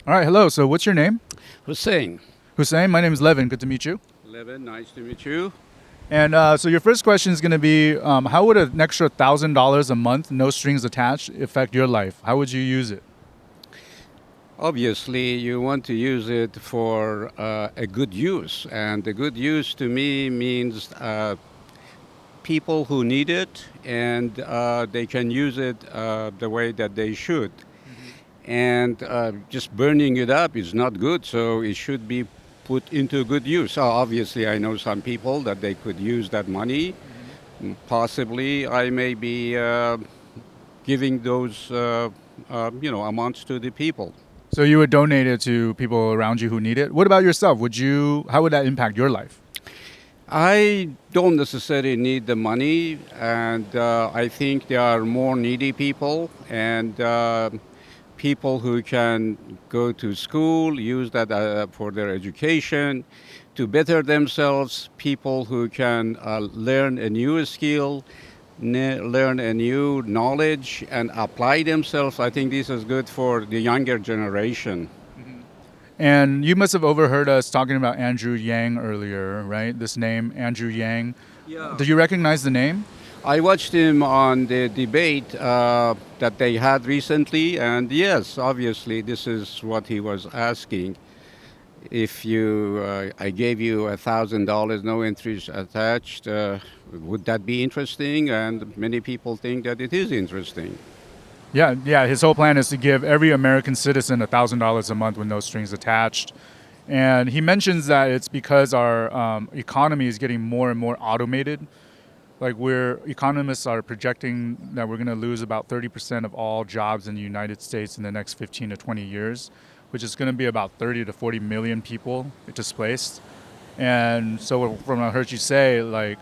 All right, hello. So, what's your name? Hussein. Hussein. My name is Levin. Good to meet you. Levin, nice to meet you. And so, your first question is going to be how would an extra $1,000 a month, no strings attached, affect your life? How would you use it? Obviously, you want to use it for a good use. And the good use to me means people who need it and they can use it the way that they should. And just burning it up is not good, so it should be put into good use. So obviously, I know some people that they could use that money. Possibly, I may be giving those amounts to the people. So, you would donate it to people around you who need it. What about yourself? Would you? How would that impact your life? I don't necessarily need the money, and I think there are more needy people and people who can go to school, use that for their education, to better themselves, people who can learn a new skill, learn a new knowledge, and apply themselves. I think this is good for the younger generation. And you must have overheard us talking about Andrew Yang earlier, right? This name, Andrew Yang. Yeah. Do you recognize the name? I watched him on the debate that they had recently, and yes, obviously, this is what he was asking. If I gave you $1,000, no interest attached, would that be interesting? And many people think that it is interesting. Yeah, yeah. His whole plan is to give every American citizen $1,000 a month with no strings attached. And he mentions that it's because our economy is getting more and more automated. Like economists are projecting that we're going to lose about 30% of all jobs in the United States in the next 15 to 20 years, which is going to be about 30 to 40 million people displaced. And so from what I heard you say, like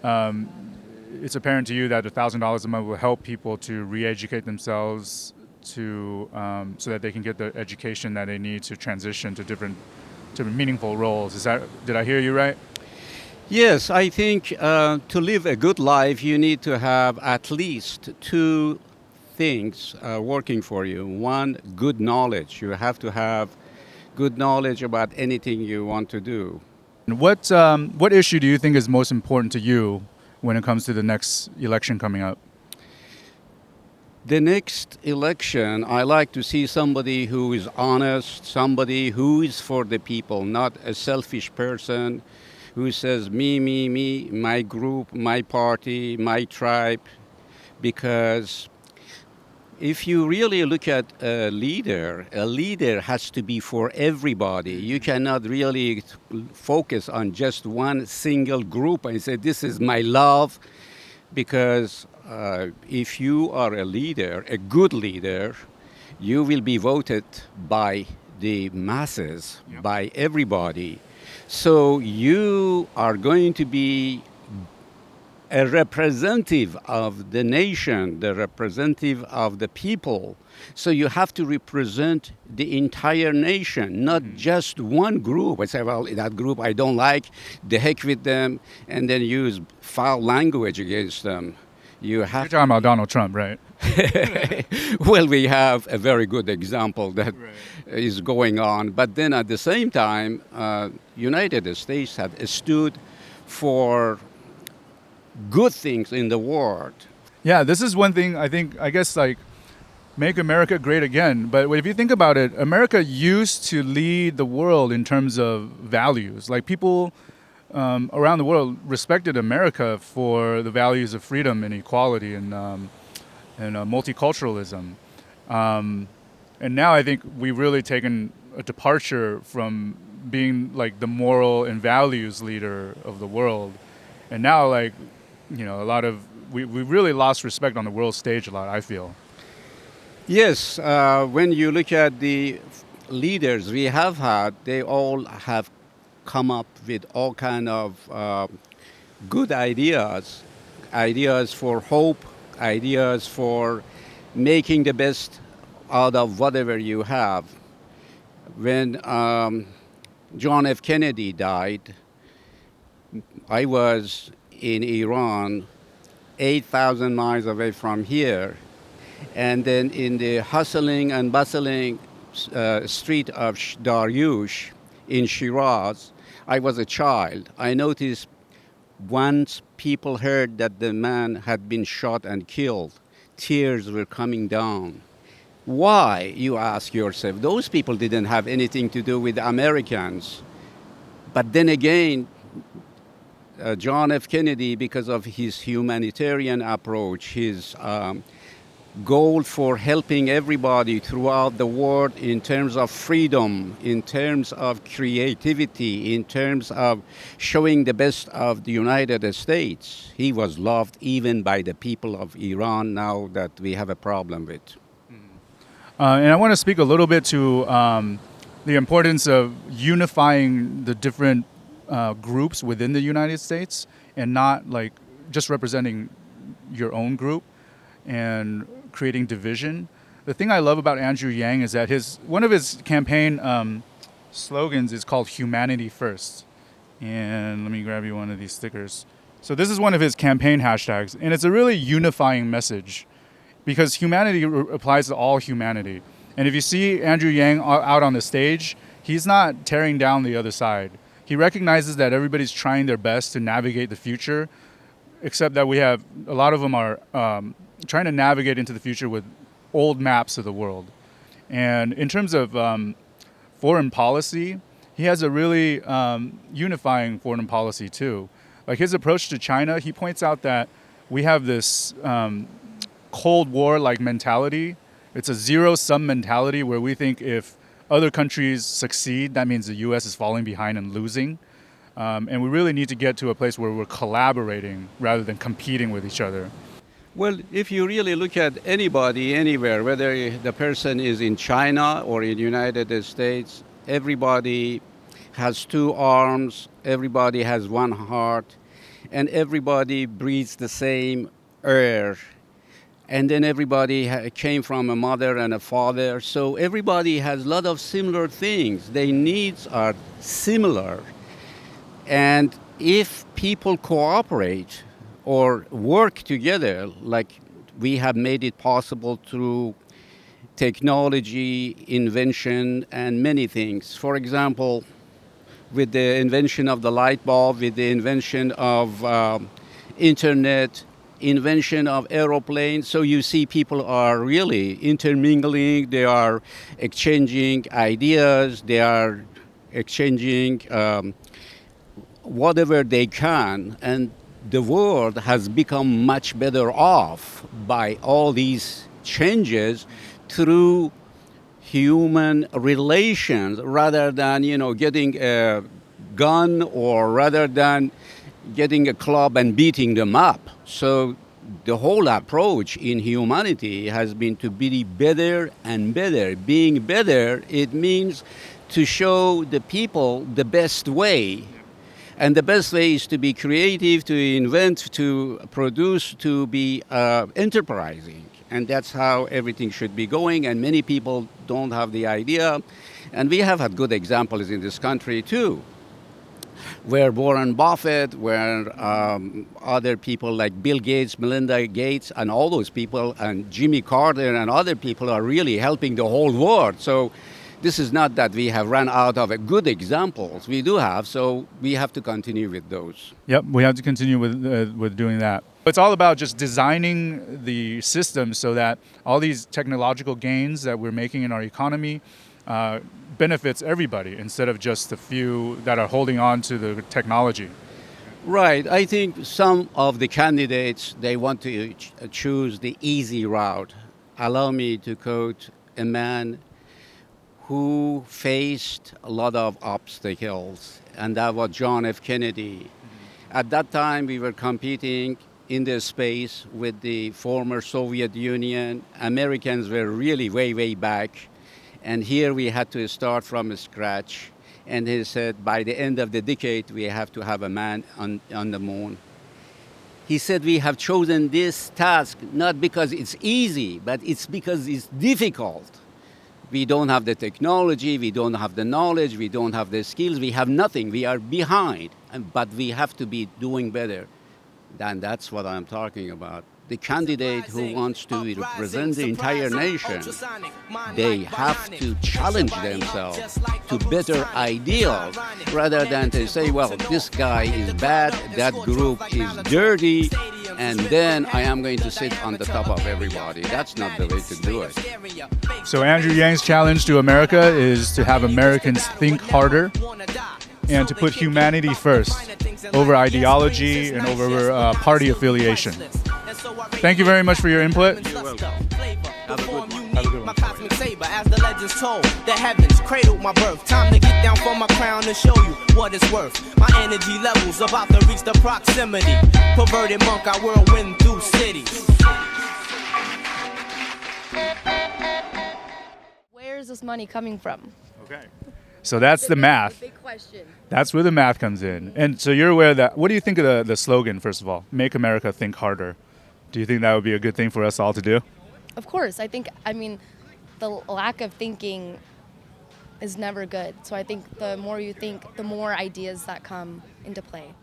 it's apparent to you that $1,000 a month will help people to re-educate themselves to so that they can get the education that they need to transition to meaningful roles. Did I hear you right? Yes, I think to live a good life, you need to have at least two things working for you. One, good knowledge. You have to have good knowledge about anything you want to do. And what issue do you think is most important to you when it comes to the next election coming up? The next election, I like to see somebody who is honest, somebody who is for the people, not a selfish person who says me, my group, my party, my tribe. Because if you really look at a leader has to be for everybody. You cannot really focus on just one single group and say, this is my love. Because if you are a leader, a good leader, you will be voted by the masses, Yep. by everybody. So you are going to be a representative of the nation, the representative of the people. So you have to represent the entire nation, not just one group. I say, well, that group I don't like, the heck with them, and then use foul language against them. You You're have talking about Donald Trump, right? well, we have a very good example that Right. is going on. But then at the same time, United States have stood for good things in the world. Yeah, this is one thing I guess like make America great again. But if you think about it, America used to lead the world in terms of values. Like people around the world respected America for the values of freedom and equality and multiculturalism. And now I think we've really taken a departure from being like the moral and values leader of the world. And now like, a lot of, we really lost respect on the world stage a lot, I feel. Yes, when you look at the leaders we have had, they all have come up with all kind of good ideas, ideas for hope, ideas for making the best out of whatever you have. When John F. Kennedy died, I was in Iran, 8,000 miles away from here. And then in the hustling and bustling street of Daryush in Shiraz. I was a child. I noticed once people heard that the man had been shot and killed, tears were coming down. Why, you ask yourself? Those people didn't have anything to do with Americans. But then again, John F. Kennedy, because of his humanitarian approach, his goal for helping everybody throughout the world in terms of freedom, in terms of creativity, in terms of showing the best of the United States, he was loved even by the people of Iran now that we have a problem with. And I want to speak a little bit to the importance of unifying the different groups within the United States and not like just representing your own group and creating division. The thing I love about Andrew Yang is that one of his campaign slogans is called "Humanity First." And let me grab you one of these stickers. So this is one of his campaign hashtags, and it's a really unifying message because humanity applies to all humanity. And if you see Andrew Yang out on the stage, he's not tearing down the other side. He recognizes that everybody's trying their best to navigate the future, except that a lot of them are trying to navigate into the future with old maps of the world. And in terms of foreign policy, he has a really unifying foreign policy too. Like his approach to China, he points out that we have this Cold War-like mentality. It's a zero-sum mentality where we think if other countries succeed, that means the U.S. is falling behind and losing. And we really need to get to a place where we're collaborating rather than competing with each other. Well, if you really look at anybody, anywhere, whether the person is in China or in the United States, everybody has two arms, everybody has one heart, and everybody breathes the same air. And then everybody came from a mother and a father. So everybody has a lot of similar things. Their needs are similar. And if people cooperate or work together, like we have made it possible through technology, invention, and many things. For example, with the invention of the light bulb, with the invention of internet, invention of aeroplanes. So you see people are really intermingling, they are exchanging ideas, they are exchanging whatever they can, and the world has become much better off by all these changes through human relations rather than, getting a gun or rather than getting a club and beating them up. So the whole approach in humanity has been to be better and better. Being better, it means to show the people the best way. And the best way is to be creative, to invent, to produce, to be enterprising. And that's how everything should be going. And many people don't have the idea. And we have had good examples in this country too, where Warren Buffett, where other people like Bill Gates, Melinda Gates, and all those people, and Jimmy Carter and other people are really helping the whole world. So this is not that we have run out of good examples. We do have, so we have to continue with those. Yep, we have to continue with doing that. It's all about just designing the system so that all these technological gains that we're making in our economy benefits everybody instead of just the few that are holding on to the technology. Right. I think some of the candidates, they want to choose the easy route. Allow me to quote a man who faced a lot of obstacles, and that was John F. Kennedy. At that time, we were competing in the space with the former Soviet Union. Americans were really way, way back. And here we had to start from scratch. And he said, by the end of the decade, we have to have a man on the moon. He said, we have chosen this task not because it's easy, but it's because it's difficult. We don't have the technology, we don't have the knowledge, we don't have the skills, we have nothing, we are behind. But we have to be doing better. And that's what I'm talking about. the candidate who wants to represent the entire nation, they have to challenge themselves to better ideals rather than to say, well, this guy is bad, that group is dirty, and then I am going to sit on the top of everybody. That's not the way to do it. So Andrew Yang's challenge to America is to have Americans think harder and to put humanity first over ideology and over party affiliation. Thank you very much for your input. You're welcome. Have a good one. Have a good one. My cosmic saber, as the legends told, the heavens cradled my birth. Time to get down from my crown and show you what it's worth. My energy levels about to reach the proximity. Perverted monk, I whirlwind through cities. Where is this money coming from? Okay. So that's the math. Big question. That's where the math comes in. And so you're aware that, what do you think of the slogan, first of all? Make America think harder. Do you think that would be a good thing for us all to do? Of course. I mean, the lack of thinking is never good. So I think the more you think, the more ideas that come into play.